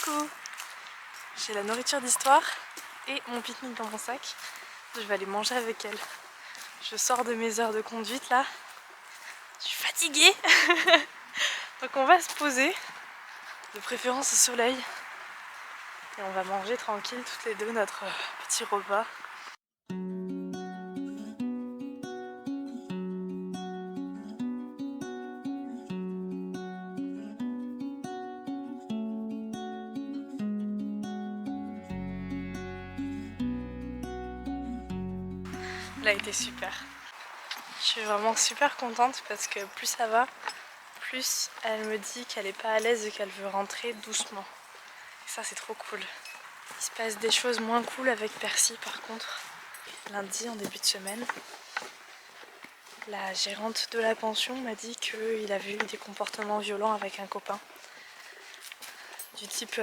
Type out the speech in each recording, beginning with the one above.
Coucou! J'ai la nourriture d'Histoire et mon pique-nique dans mon sac. Je vais aller manger avec elle. Je sors de mes heures de conduite là. Je suis fatiguée. Donc on va se poser, de préférence au soleil. Et on va manger tranquille toutes les deux notre petit repas. Elle a été super. Je suis vraiment super contente parce que plus ça va, plus elle me dit qu'elle est pas à l'aise et qu'elle veut rentrer doucement. Et ça c'est trop cool. Il se passe des choses moins cool avec Percy par contre. Lundi en début de semaine, la gérante de la pension m'a dit qu'il avait eu des comportements violents avec un copain. Du type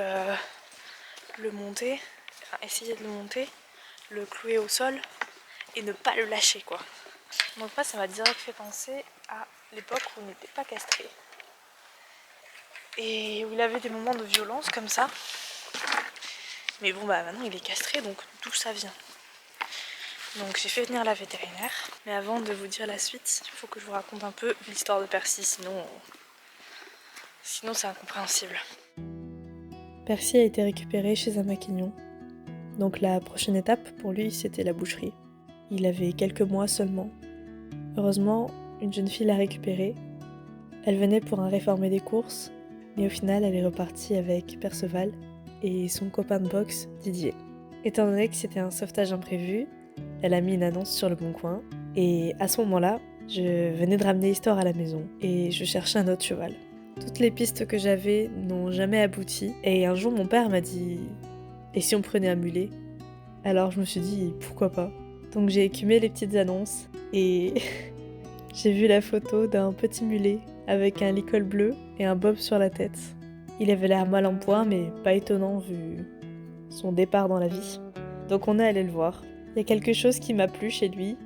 le monter, enfin essayer de le monter, le clouer au sol et ne pas le lâcher quoi. Donc moi ça m'a direct fait penser à l'époque où on n'était pas castré. Et où il avait des moments de violence comme ça. Mais bon bah maintenant il est castré donc d'où ça vient? Donc j'ai fait venir la vétérinaire. Mais avant de vous dire la suite, il faut que je vous raconte un peu l'histoire de Percy, sinon c'est incompréhensible. Percy a été récupéré chez un maquignon. Donc la prochaine étape pour lui c'était la boucherie. Il avait quelques mois seulement. Heureusement, une jeune fille l'a récupéré. Elle venait pour un réformer des courses, mais au final elle est repartie avec Perceval et son copain de boxe Didier. Étant donné que c'était un sauvetage imprévu, elle a mis une annonce sur le bon coin et à ce moment-là, je venais de ramener Histoire à la maison et je cherchais un autre cheval. Toutes les pistes que j'avais n'ont jamais abouti et un jour mon père m'a dit « Et si on prenait un mulet ?» Alors je me suis dit « Pourquoi pas ?» Donc j'ai écumé les petites annonces et j'ai vu la photo d'un petit mulet avec un licol bleu et un bob sur la tête. Il avait l'air mal en point mais pas étonnant vu son départ dans la vie. Donc on est allé le voir. Il y a quelque chose qui m'a plu chez lui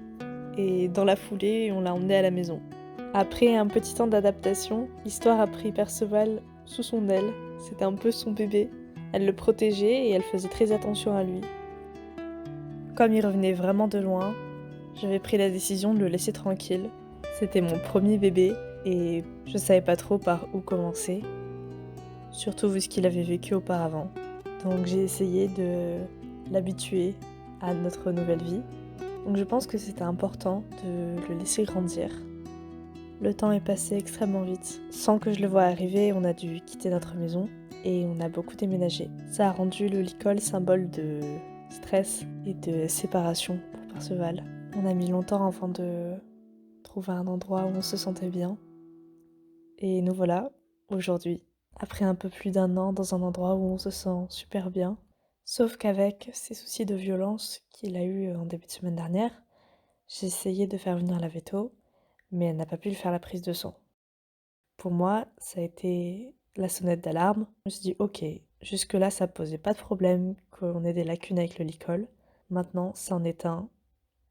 et dans la foulée on l'a emmené à la maison. Après un petit temps d'adaptation, Histoire a pris Perceval sous son aile. C'était un peu son bébé. Elle le protégeait et elle faisait très attention à lui. Comme il revenait vraiment de loin, j'avais pris la décision de le laisser tranquille. C'était mon premier bébé et je savais pas trop par où commencer, surtout vu ce qu'il avait vécu auparavant. Donc j'ai essayé de l'habituer à notre nouvelle vie. Donc je pense que c'était important de le laisser grandir. Le temps est passé extrêmement vite. Sans que je le voie arriver, on a dû quitter notre maison et on a beaucoup déménagé. Ça a rendu le licol symbole de stress et de séparation pour Perceval. On a mis longtemps avant de trouver un endroit où on se sentait bien. Et nous voilà, aujourd'hui, après un peu plus d'un an dans un endroit où on se sent super bien. Sauf qu'avec ces soucis de violence qu'il a eu en début de semaine dernière, j'ai essayé de faire venir la véto, mais elle n'a pas pu lui faire la prise de sang. Pour moi, ça a été la sonnette d'alarme. Je me suis dit, ok, jusque-là, ça posait pas de problème qu'on ait des lacunes avec le licol. Maintenant, ça en est un.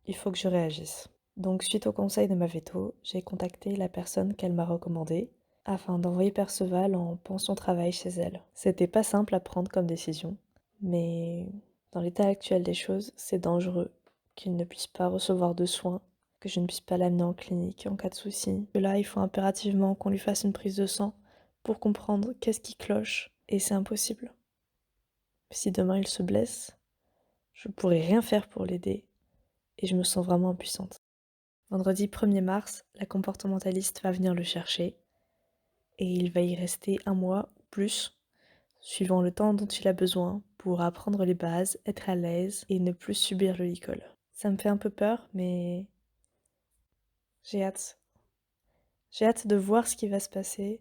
Il faut que je réagisse. Donc, suite au conseil de ma véto, j'ai contacté la personne qu'elle m'a recommandée afin d'envoyer Perceval en pension travail chez elle. C'était pas simple à prendre comme décision, mais dans l'état actuel des choses, c'est dangereux qu'il ne puisse pas recevoir de soins, que je ne puisse pas l'amener en clinique en cas de souci. Que là, il faut impérativement qu'on lui fasse une prise de sang pour comprendre qu'est-ce qui cloche, et c'est impossible. Si demain il se blesse, je pourrai rien faire pour l'aider, et je me sens vraiment impuissante. Vendredi 1er mars, la comportementaliste va venir le chercher, et il va y rester un mois ou plus, suivant le temps dont il a besoin pour apprendre les bases, être à l'aise et ne plus subir le licol. Ça me fait un peu peur, mais j'ai hâte. J'ai hâte de voir ce qui va se passer,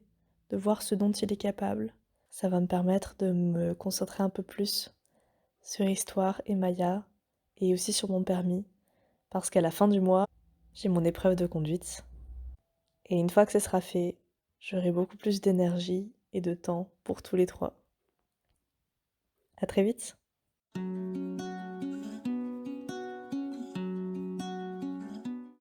de voir ce dont il est capable. Ça va me permettre de me concentrer un peu plus sur Histoire et Maya, et aussi sur mon permis, parce qu'à la fin du mois, j'ai mon épreuve de conduite. Et une fois que ce sera fait, j'aurai beaucoup plus d'énergie et de temps pour tous les trois. À très vite!